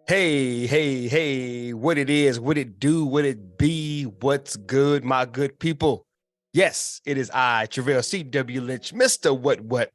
Hey, what it is, what it do, what it be, what's good, my good people. Yes, it is I, Travell C.W. Lynch, Mr. What.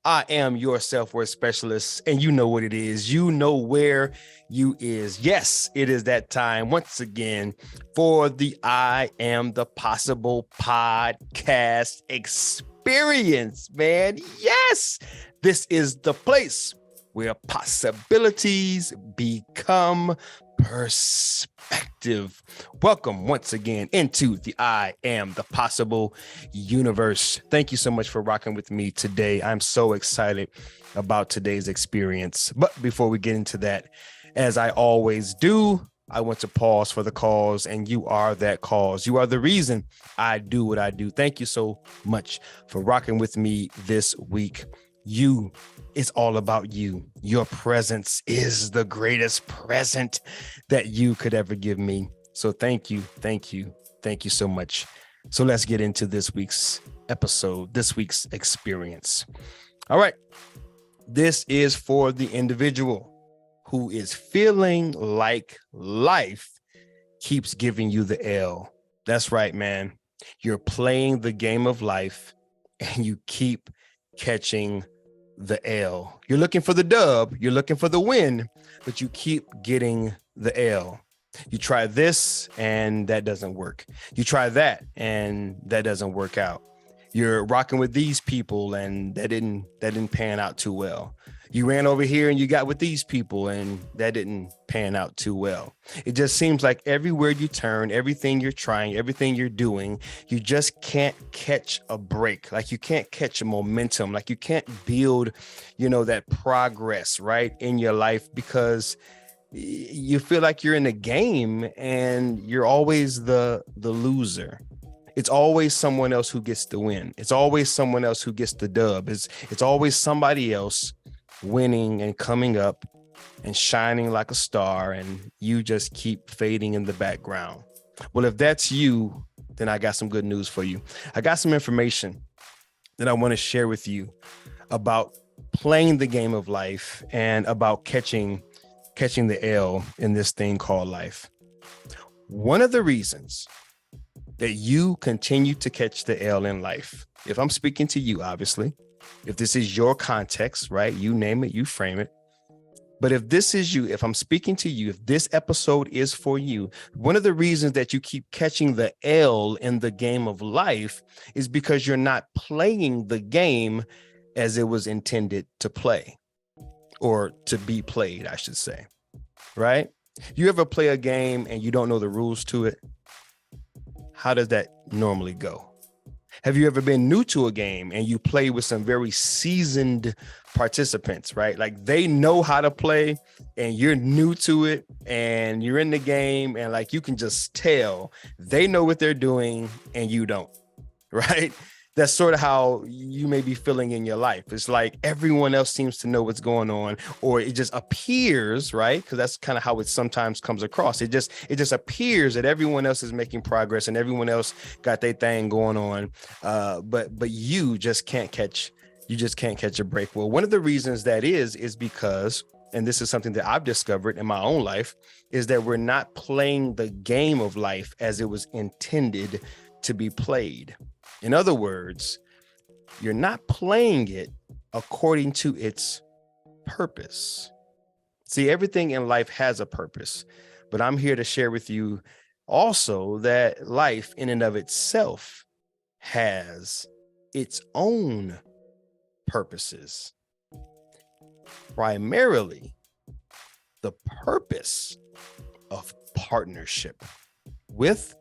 I am your self-worth specialist, and you know what it is. You know where you is. Yes, it is that time once again for the I Am the Possible podcast experience, man. Yes, this is the place where possibilities become perspective. Welcome once again into the I Am the Possible universe. Thank you so much for rocking with me today. I'm so excited about today's experience. But before we get into that, as I always do, I want to pause for the cause, and you are that cause. You are the reason I do what I do. Thank you so much for rocking with me this week. You, it's all about you. Your presence is the greatest present that you could ever give me. So thank you so much. So let's get into this week's episode, this week's experience. All right. This is for the individual who is feeling like life keeps giving you the L. That's right, man. You're playing the game of life and you keep catching the L. You're looking for the dub, you're looking for the win, but you keep getting the L. You try this and that doesn't work. You try that and that doesn't work out. You're rocking with these people and that didn't pan out too well. You ran over here and you got with these people and that didn't pan out too well. It just seems like everywhere you turn, everything you're trying, everything you're doing, you just can't catch a break. Like you can't catch a momentum. Like you can't build, that progress, right, in your life because you feel like you're in a game and you're always the loser. It's always someone else who gets the win. It's always someone else who gets the dub. It's always somebody else winning and coming up and shining like a star, and you just keep fading in the background. Well, if that's you, then I got some good news for you. I got some information that I want to share with you about playing the game of life and about catching the L in this thing called life. One of the reasons that you continue to catch the L in life, if I'm speaking to you, obviously, if this is your context, right? You name it, you frame it. But if this is you, if I'm speaking to you, if this episode is for you, one of the reasons that you keep catching the L in the game of life is because you're not playing the game as it was intended to play, or to be played, I should say, right? You ever play a game and you don't know the rules to it? How does that normally go? Have you ever been new to a game and you play with some very seasoned participants, right? Like they know how to play and you're new to it and you're in the game and like you can just tell they know what they're doing and you don't, right? That's sort of how you may be feeling in your life. It's like everyone else seems to know what's going on, or it just appears, right? Because that's kind of how it sometimes comes across. It just appears that everyone else is making progress and everyone else got their thing going on, but you just can't catch a break. Well, one of the reasons that is because, and this is something that I've discovered in my own life, is that we're not playing the game of life as it was intended to be played. In other words, you're not playing it according to its purpose. See, everything in life has a purpose, but I'm here to share with you also that life in and of itself has its own purposes. Primarily, the purpose of partnership with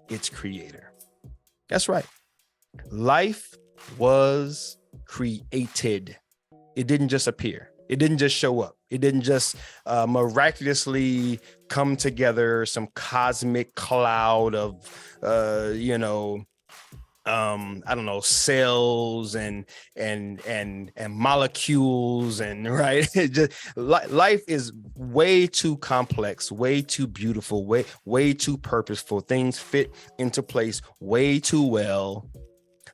its creator. That's right. Life was created. It didn't just appear. It didn't just show up. It didn't just miraculously come together, some cosmic cloud of, cells and molecules and right. Life is way too complex, way too beautiful, way too purposeful. Things fit into place way too well.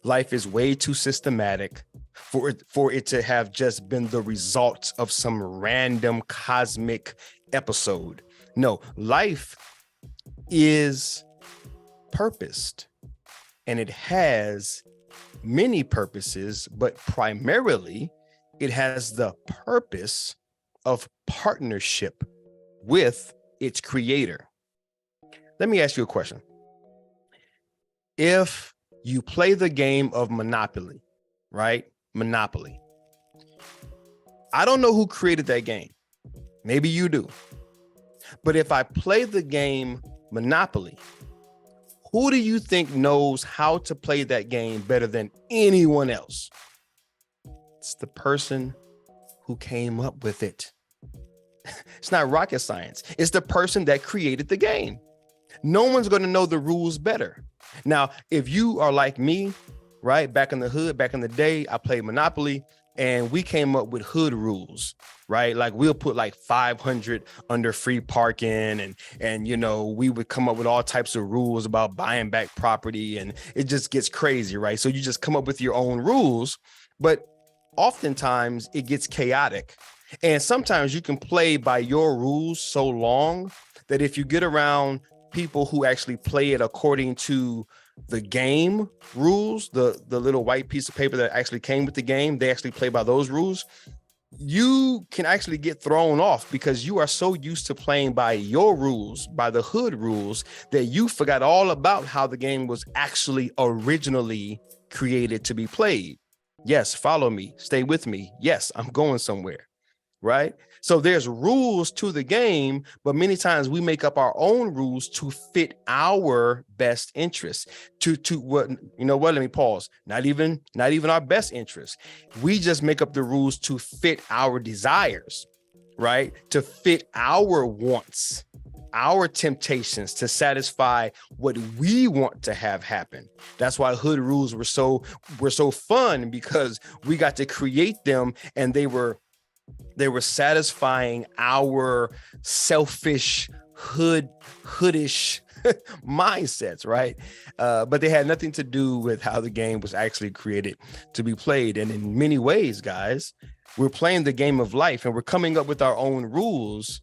Life is way too systematic for it to have just been the result of some random cosmic episode. No, life is purposed, and it has many purposes, but primarily it has the purpose of partnership with its creator. Let me ask you a question. If you play the game of Monopoly, right? Monopoly. I don't know who created that game. Maybe you do. But if I play the game Monopoly, who do you think knows how to play that game better than anyone else? It's the person who came up with it. It's not rocket science. It's the person that created the game. No one's going to know the rules better. Now, if you are like me, right, back in the hood, back in the day, I played Monopoly and we came up with hood rules, right? Like we'll put like 500 under free parking and you know, we would come up with all types of rules about buying back property, and it just gets crazy, right? So you just come up with your own rules, but oftentimes it gets chaotic. And sometimes you can play by your rules so long that if you get around people who actually play it according to the game rules, the little white piece of paper that actually came with the game, they actually play by those rules, you can actually get thrown off because you are so used to playing by your rules, by the hood rules, that you forgot all about how the game was actually originally created to be played. Yes, follow me, stay with me. Yes, I'm going somewhere, right? So there's rules to the game, but many times we make up our own rules to fit our best interests. To what, you know what? Let me pause. Not even our best interests. We just make up the rules to fit our desires, right? To fit our wants, our temptations, to satisfy what we want to have happen. That's why hood rules were so fun, because we got to create them, and they were satisfying our selfish hoodish mindsets, right? But they had nothing to do with how the game was actually created to be played. And in many ways, guys, we're playing the game of life and we're coming up with our own rules,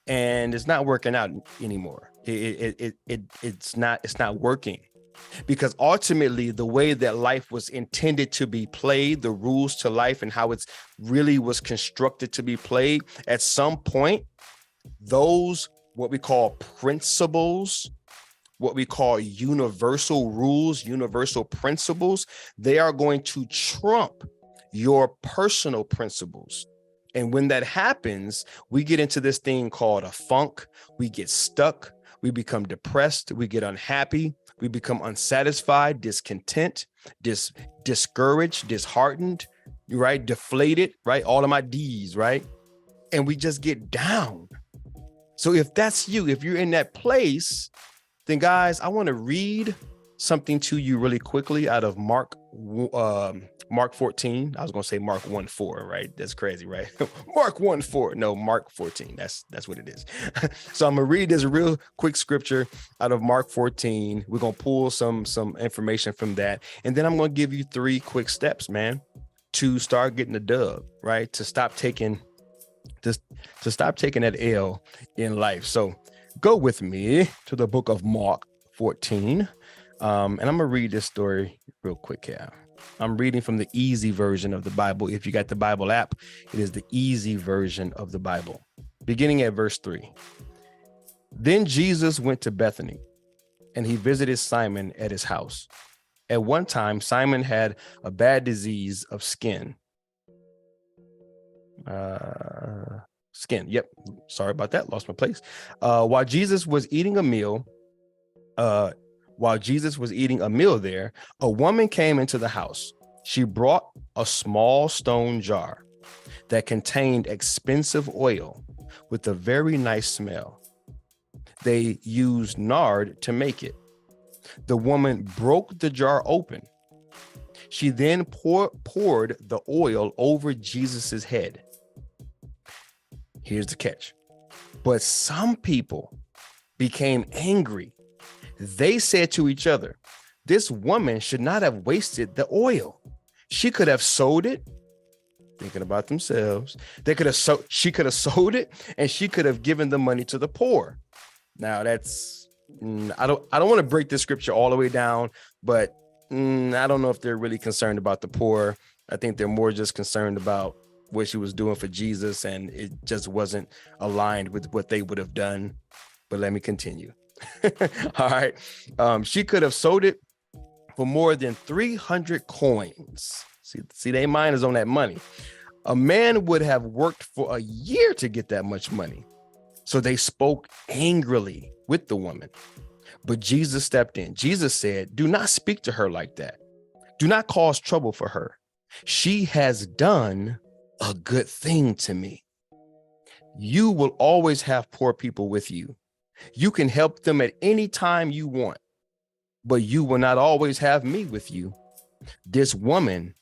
and it's not working out anymore. It's not working. Because ultimately, the way that life was intended to be played, the rules to life and how it's really was constructed to be played, at some point, those what we call principles, what we call universal rules, universal principles, they are going to trump your personal principles. And when that happens, we get into this thing called a funk. We get stuck. We become depressed. We get unhappy. We become unsatisfied, discontent, discouraged, disheartened, right? Deflated, right? All of my D's, right? And we just get down. So if that's you, if you're in that place, then guys, I want to read something to you really quickly out of Mark 14. I was going to say Mark 1:4, right? That's crazy, right? Mark 1:4. No, Mark 14. That's what it is. So I'm going to read this real quick scripture out of Mark 14. We're going to pull some information from that. And then I'm going to give you 3 quick steps, man, to start getting the dub, right? To stop taking that L in life. So go with me to the book of Mark 14. And I'm going to read this story real quick here. I'm reading from the easy version of the Bible. If you got the Bible app, it is the easy version of the Bible. Beginning at verse 3. Then Jesus went to Bethany, and he visited Simon at his house. At one time, Simon had a bad disease of skin. Yep. Sorry about that. Lost my place. While Jesus was eating a meal there, a woman came into the house. She brought a small stone jar that contained expensive oil with a very nice smell. They used nard to make it. The woman broke the jar open. She then poured the oil over Jesus's head. Here's the catch. But some people became angry. They said to each other, "This woman should not have wasted the oil. She could have sold it thinking about themselves. They could have she could have sold it, and she could have given the money to the poor. Now that's I don't want to break this scripture all the way down, but I don't know if they're really concerned about the poor. I think they're more just concerned about what she was doing for Jesus, and it just wasn't aligned with what they would have done. But let me continue. All right. She could have sold it for more than 300 coins. See, their mind is on that money. A man would have worked for a year to get that much money. So they spoke angrily with the woman. But Jesus stepped in. Jesus said, do not speak to her like that. Do not cause trouble for her. She has done a good thing to me. You will always have poor people with you. You can help them at any time you want, but you will not always have me with you. This woman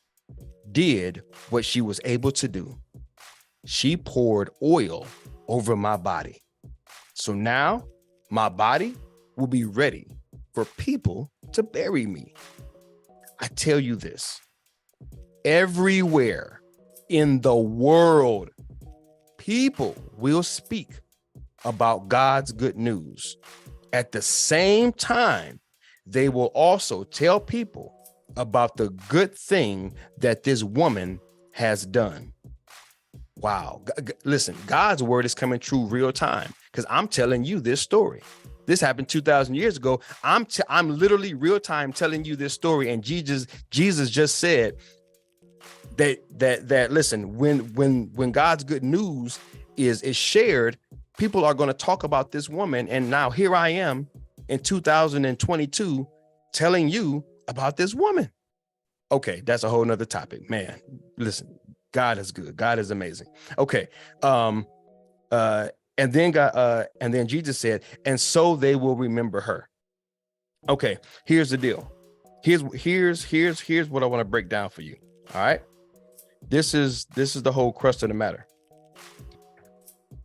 did what she was able to do. She poured oil over my body. So now my body will be ready for people to bury me. I tell you this, everywhere in the world, people will speak about God's good news. At the same time, they will also tell people about the good thing that this woman has done. Wow. Listen, God's word is coming true real time, because I'm telling you this story. This happened 2,000 years ago. I'm literally real time telling you this story. And Jesus just said that listen, when God's good news is shared, people are going to talk about this woman. And now here I am in 2022 telling you about this woman. Okay, that's a whole nother topic, man. Listen, God is good. God is amazing. Okay. And then Jesus said, and so they will remember her. Okay, here's the deal. Here's what I want to break down for you. All right. This is the whole crust of the matter.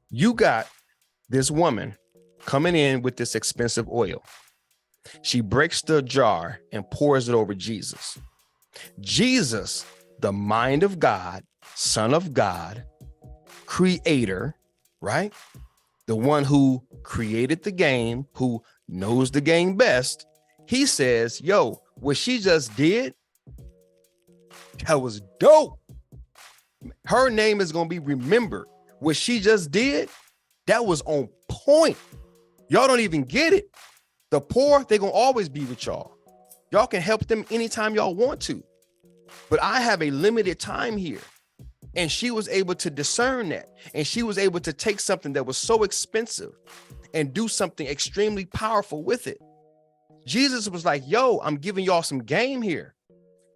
You got this woman coming in with this expensive oil. She breaks the jar and pours it over Jesus. Jesus, the mind of God, Son of God, creator, right? The one who created the game, who knows the game best. He says, yo, what she just did, that was dope. Her name is going to be remembered. What she just did, that was on point. Y'all don't even get it. The poor, they're going to always be with y'all. Y'all can help them anytime y'all want to. But I have a limited time here. And she was able to discern that. And she was able to take something that was so expensive and do something extremely powerful with it. Jesus was like, yo, I'm giving y'all some game here.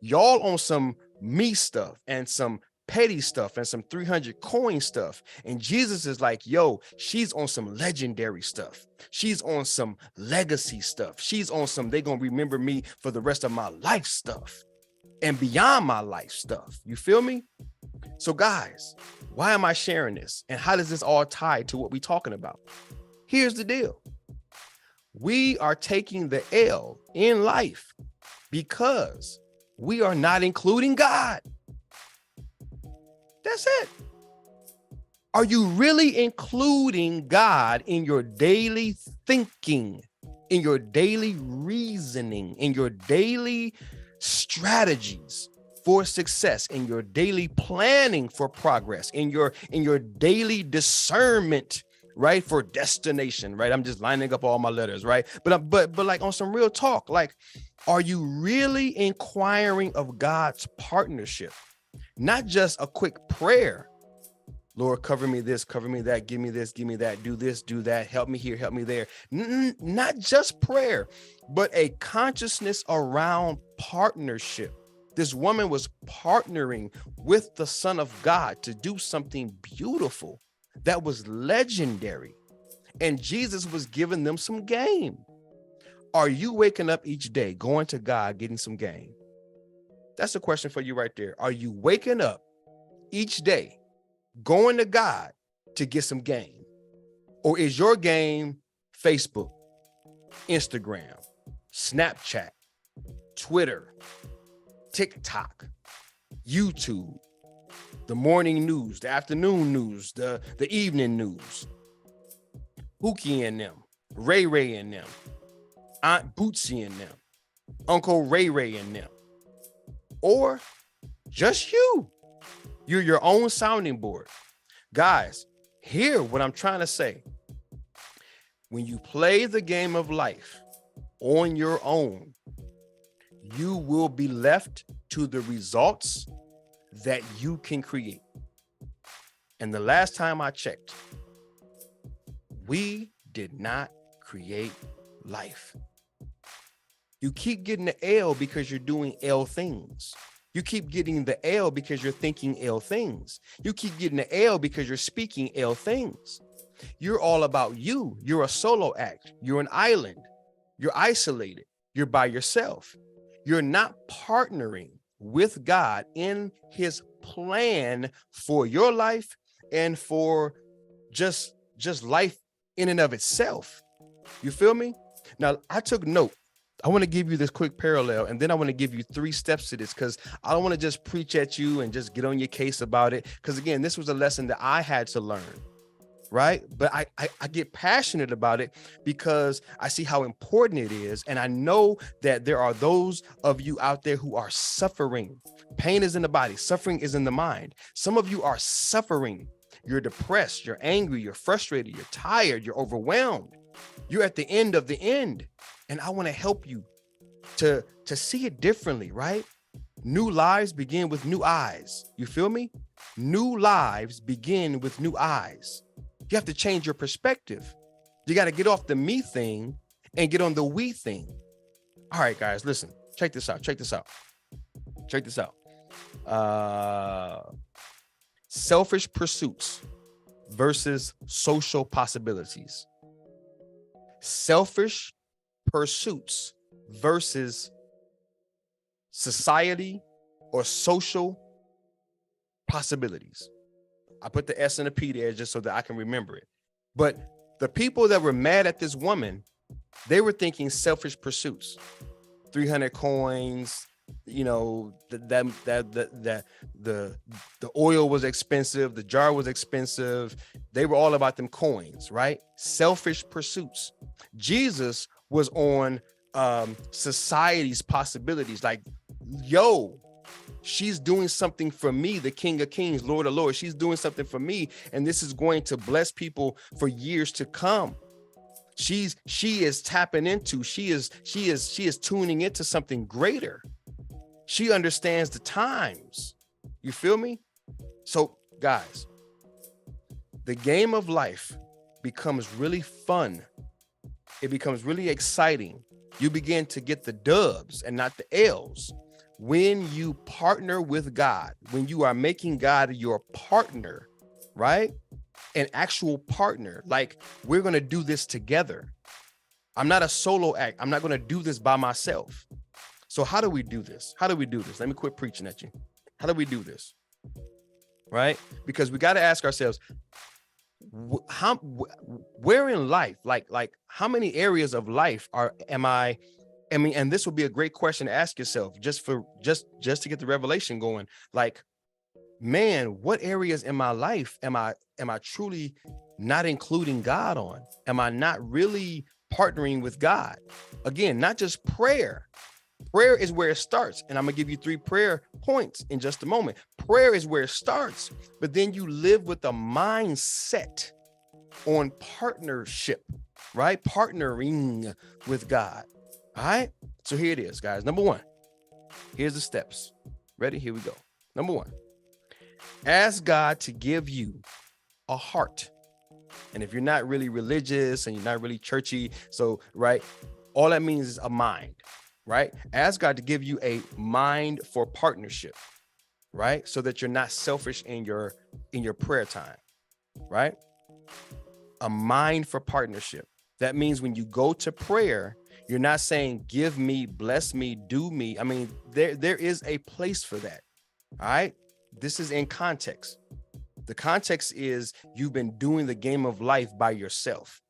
Y'all on some me stuff and some petty stuff and some 300 coin stuff. And Jesus is like, yo, she's on some legendary stuff. She's on some legacy stuff. She's on some, they're going to remember me for the rest of my life stuff and beyond my life stuff. You feel me? So guys, why am I sharing this? And how does this all tie to what we're talking about? Here's the deal. We are taking the L in life because we are not including God. That's it. Are you really including God in your daily thinking, in your daily reasoning, in your daily strategies for success, in your daily planning for progress, in your daily discernment, right, for destination, right? I'm just lining up all my letters, right? But like on some real talk, like, are you really inquiring of God's partnership? Not just a quick prayer. Lord, cover me this, cover me that, give me this, give me that, do this, do that, help me here, help me there. Not just prayer, but a consciousness around partnership. This woman was partnering with the Son of God to do something beautiful that was legendary. And Jesus was giving them some game. Are you waking up each day, going to God, getting some game? That's a question for you right there. Are you waking up each day, going to God to get some game? Or is your game Facebook, Instagram, Snapchat, Twitter, TikTok, YouTube, the morning news, the afternoon news, the evening news. Pookie and them, Ray Ray and them, Aunt Bootsy and them, Uncle Ray Ray and them, or just you. You're your own sounding board. Guys, hear what I'm trying to say. When you play the game of life on your own, you will be left to the results that you can create. And the last time I checked, we did not create life. You keep getting the L because you're doing L things. You keep getting the L because you're thinking L things. You keep getting the L because you're speaking L things. You're all about you. You're a solo act. You're an island. You're isolated. You're by yourself. You're not partnering with God in his plan for your life and for just life in and of itself. You feel me? Now, I took note. I want to give you this quick parallel, and then I want to give you 3 steps to this, because I don't want to just preach at you and just get on your case about it. Because again, this was a lesson that I had to learn, right? But I get passionate about it because I see how important it is. And I know that there are those of you out there who are suffering. Pain is in the body. Suffering is in the mind. Some of you are suffering. You're depressed. You're angry. You're frustrated. You're tired. You're overwhelmed. You're at the end of the end. And I want to help you to see it differently, right? New lives begin with new eyes. You feel me? New lives begin with new eyes. You have to change your perspective. You got to get off the me thing and get on the we thing. All right, guys, listen, check this out. Selfish pursuits versus social possibilities. Selfish pursuits versus society or social possibilities. I put the S and a P there just so that I can remember it. But the people that were mad at this woman, they were thinking selfish pursuits. 300 coins, you know, the oil was expensive, the jar was expensive. They were all about them coins, right? Selfish pursuits. Jesus was on society's possibilities. Like, yo, she's doing something for me, the King of Kings, Lord of Lords. She's doing something for me, and this is going to bless people for years to come. She is tapping into, she is tuning into something greater. She understands the times. You feel me? So, guys, the game of life becomes really fun. It becomes really exciting. You begin to get the dubs and not the L's when you partner with God, when you are making God your partner, right? An actual partner. Like, we're going to do this together. I'm not a solo act. I'm not going to do this by myself. So how do we do this? Let me quit preaching at you. How do we do this? Right? Because we got to ask ourselves, where in life, like how many areas of life and this would be a great question to ask yourself just to get the revelation going. Like, man, what areas in my life am I truly not including God on? Am I not really partnering with God? Again, not just prayer. Prayer is where it starts. And I'm going to give you 3 prayer points in just a moment. Prayer is where it starts, but then you live with a mindset on partnership, right? Partnering with God. All right. So here it is, guys. Number 1, here's the steps. Ready? Here we go. Number 1, ask God to give you a heart. And if you're not really religious and you're not really churchy, so, right, all that means is a mind. Right? Ask God to give you a mind for partnership, right? So that you're not selfish in your prayer time, right? A mind for partnership. That means when you go to prayer, you're not saying, give me, bless me, do me. I mean, there is a place for that. All right. This is in context. The context is you've been doing the game of life by yourself,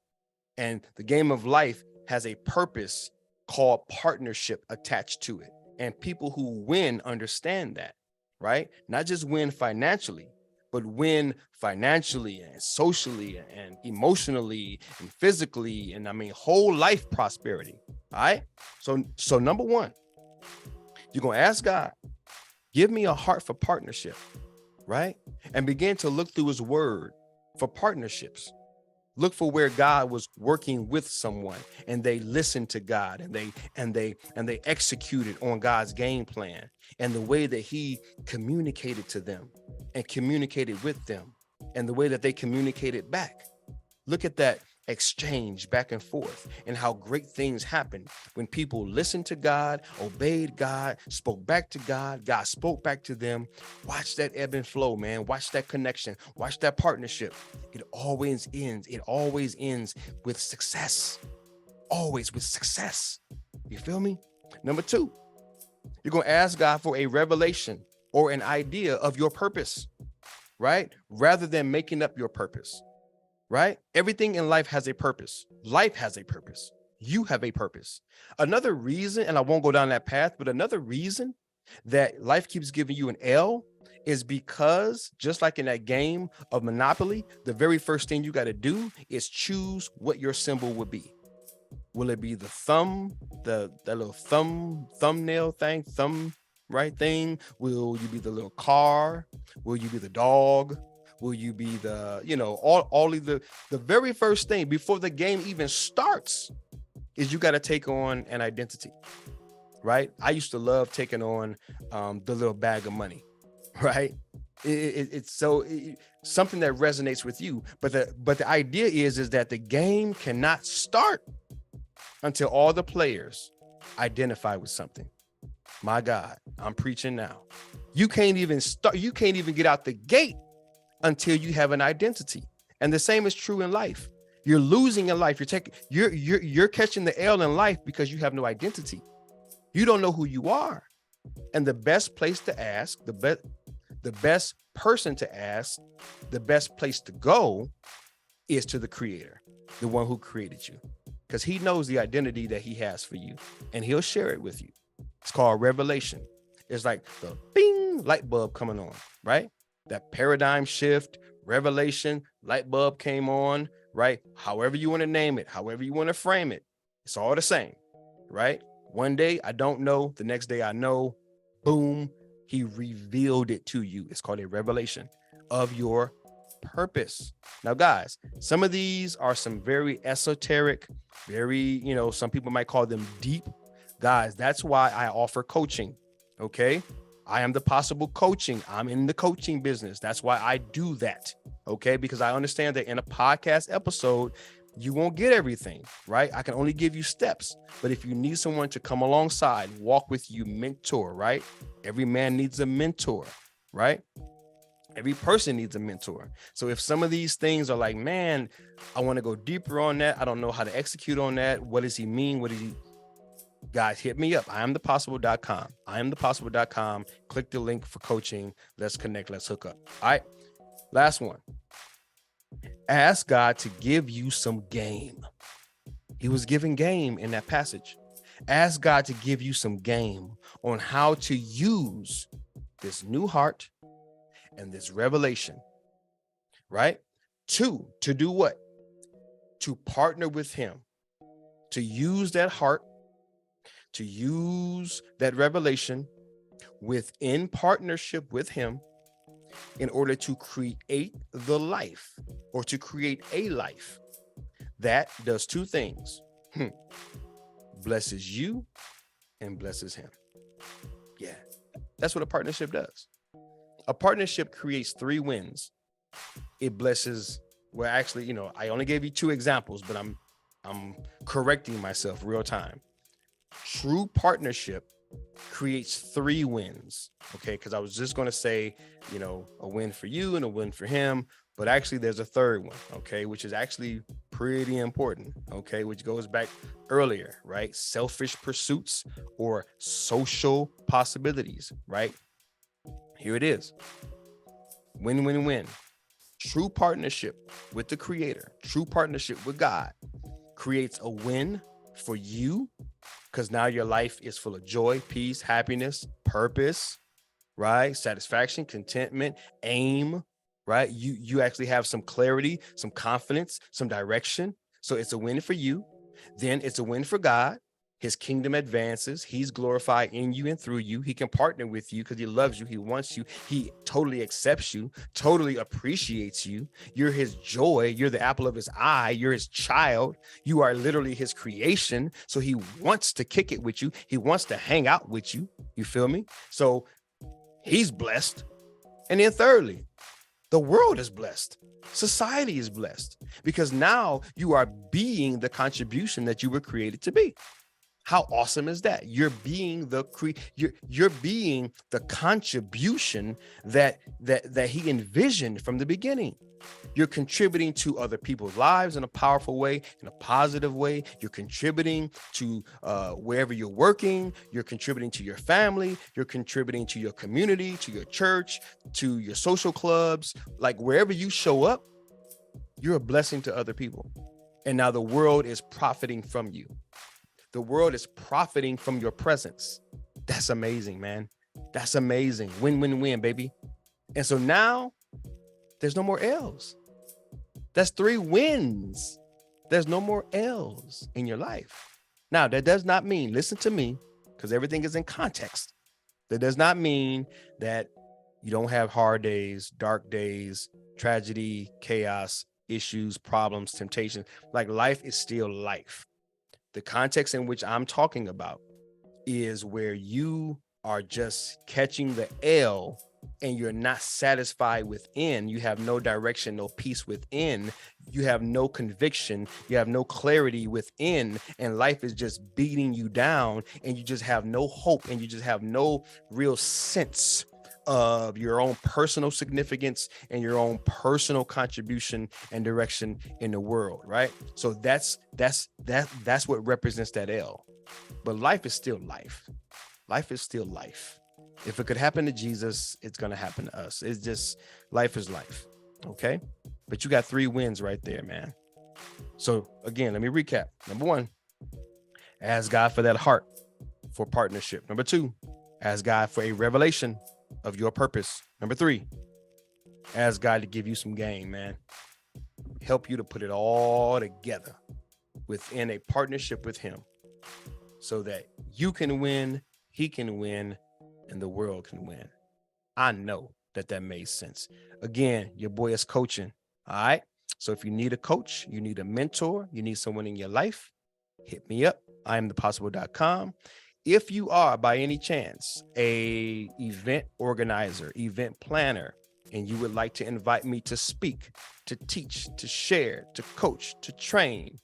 and the game of life has a purpose called partnership attached to it. And people who win understand that. right? Not just win financially, but win financially and socially and emotionally and physically, and I mean whole life prosperity. All right. So number one, you're gonna ask God, give me a heart for partnership, right? And begin to look through his word for partnerships. Look for where God was working with someone and they listened to God and they executed on God's game plan and the way that he communicated to them and communicated with them and the way that they communicated back. Look at that exchange back and forth and how great things happen when people listened to God, obeyed God, spoke back to God, God spoke back to them. Watch that ebb and flow, man. Watch that connection. Watch that partnership. It always ends with success. Always with success. You feel me? Number two, you're going to ask God for a revelation or an idea of your purpose, right? Rather than making up your purpose. Right? Everything in life has a purpose. Life has a purpose. You have a purpose. Another reason, and I won't go down that path, but another reason that life keeps giving you an L is because just like in that game of Monopoly, the very first thing you got to do is choose what your symbol would be. Will it be the thumb, that little thumbnail thing, thumb right thing? Will you be the little car? Will you be the dog? Will you be the, all of the very first thing before the game even starts is you got to take on an identity, right? I used to love taking on the little bag of money, right? It's something that resonates with you. But the idea is that the game cannot start until all the players identify with something. My God, I'm preaching now. You can't even start. You can't even get out the gate until you have an identity. And the same is true in life. You're losing in life. You're catching the L in life because you have no identity. You don't know who you are. And the best place to ask, the best person to ask, the best place to go is to the creator, the one who created you, because he knows the identity that he has for you and he'll share it with you. It's called revelation. It's like the bing light bulb coming on, right? That paradigm shift, revelation, light bulb came on, right? However you want to name it, however you want to frame it, it's all the same, right? One day I don't know, the next day I know, boom, he revealed it to you. It's called a revelation of your purpose. Now, guys, some of these are some very esoteric, very, some people might call them deep. Guys, that's why I offer coaching, okay? I am the possible coaching. I'm in the coaching business. That's why I do that. Okay. Because I understand that in a podcast episode, you won't get everything, right? I can only give you steps. But if you need someone to come alongside, walk with you, mentor, right? Every man needs a mentor, right? Every person needs a mentor. So if some of these things are like, man, I want to go deeper on that. I don't know how to execute on that. What does he mean? What does he... Guys, hit me up. iAMthepossible.com. iAMthepossible.com. Click the link for coaching. Let's connect. Let's hook up. All right. Last one. Ask God to give you some game. He was giving game in that passage. Ask God to give you some game on how to use this new heart and this revelation, right? To do what? To partner with him, to use that heart, to use that revelation within partnership with him in order to create the life or to create a life that does two things. Blesses you and blesses him. Yeah, that's what a partnership does. A partnership creates 3 wins. It blesses, well, actually, I only gave you 2 examples, but I'm correcting myself real time. True partnership creates 3 wins. Okay. Cause I was just going to say, a win for you and a win for him, but actually there's a third one. Okay. Which is actually pretty important. Okay. Which goes back earlier, right? Selfish pursuits or social possibilities, right? Here it is. Win, win, win. True partnership with the creator, true partnership with God creates a win for you, because now your life is full of joy, peace, happiness, purpose, right? Satisfaction, contentment, aim, right? You actually have some clarity, some confidence, some direction. So it's a win for you. Then it's a win for God. His kingdom advances. He's glorified in you and through you. He can partner with you because he loves you. He wants you. He totally accepts you, totally appreciates you. You're his joy. You're the apple of his eye. You're his child. You are literally his creation. So he wants to kick it with you. He wants to hang out with you. You feel me? So he's blessed. And then thirdly, the world is blessed. Society is blessed because now you are being the contribution that you were created to be. How awesome is that? You're being you're being the contribution that he envisioned from the beginning. You're contributing to other people's lives in a powerful way, in a positive way. You're contributing to wherever you're working. You're contributing to your family. You're contributing to your community, to your church, to your social clubs. Like wherever you show up, you're a blessing to other people. And now the world is profiting from you. The world is profiting from your presence. That's amazing, man. That's amazing. Win, win, win, baby. And so now there's no more L's. That's 3 wins. There's no more L's in your life. Now, that does not mean, listen to me, because everything is in context. That does not mean that you don't have hard days, dark days, tragedy, chaos, issues, problems, temptations. Like life is still life. The context in which I'm talking about is where you are just catching the L and you're not satisfied within. You have no direction, no peace within. You have no conviction. You have no clarity within. And life is just beating you down and you just have no hope and you just have no real sense of your own personal significance and your own personal contribution and direction in the world, right? So that's what represents that L. But life is still life. Life is still life. If it could happen to Jesus, it's going to happen to us. It's just life is life. Okay. But you got 3 wins right there, man. So again, let me recap. Number 1, ask God for that heart for partnership. Number 2, ask God for a revelation of your purpose. Number 3, ask God to give you some game, man. Help you to put it all together within a partnership with him so that you can win, he can win, and the world can win. I know that made sense. Again, your boy is coaching. All right. So if you need a coach, you need a mentor, you need someone in your life, hit me up. iAMthepossible.com. If you are by any chance a event organizer, event planner, and you would like to invite me to speak, to teach, to share, to coach, to train,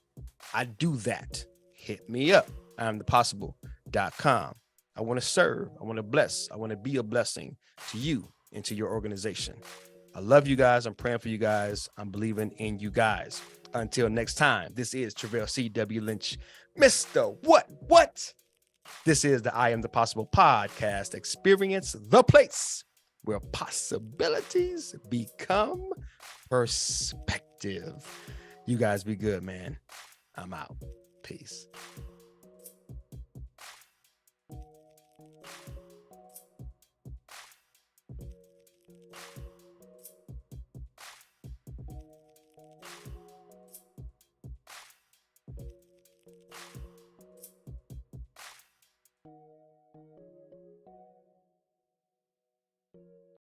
I do that. Hit me up. iAMthepossible.com. I want to serve. I want to bless. I want to be a blessing to you and to your organization. I love you guys. I'm praying for you guys. I'm believing in you guys. Until next time, this is Travell C.W. Lynch, Mr. What? This is the I Am the Possible podcast experience, the place where possibilities become perspective. You guys be good, man. I'm out. Peace.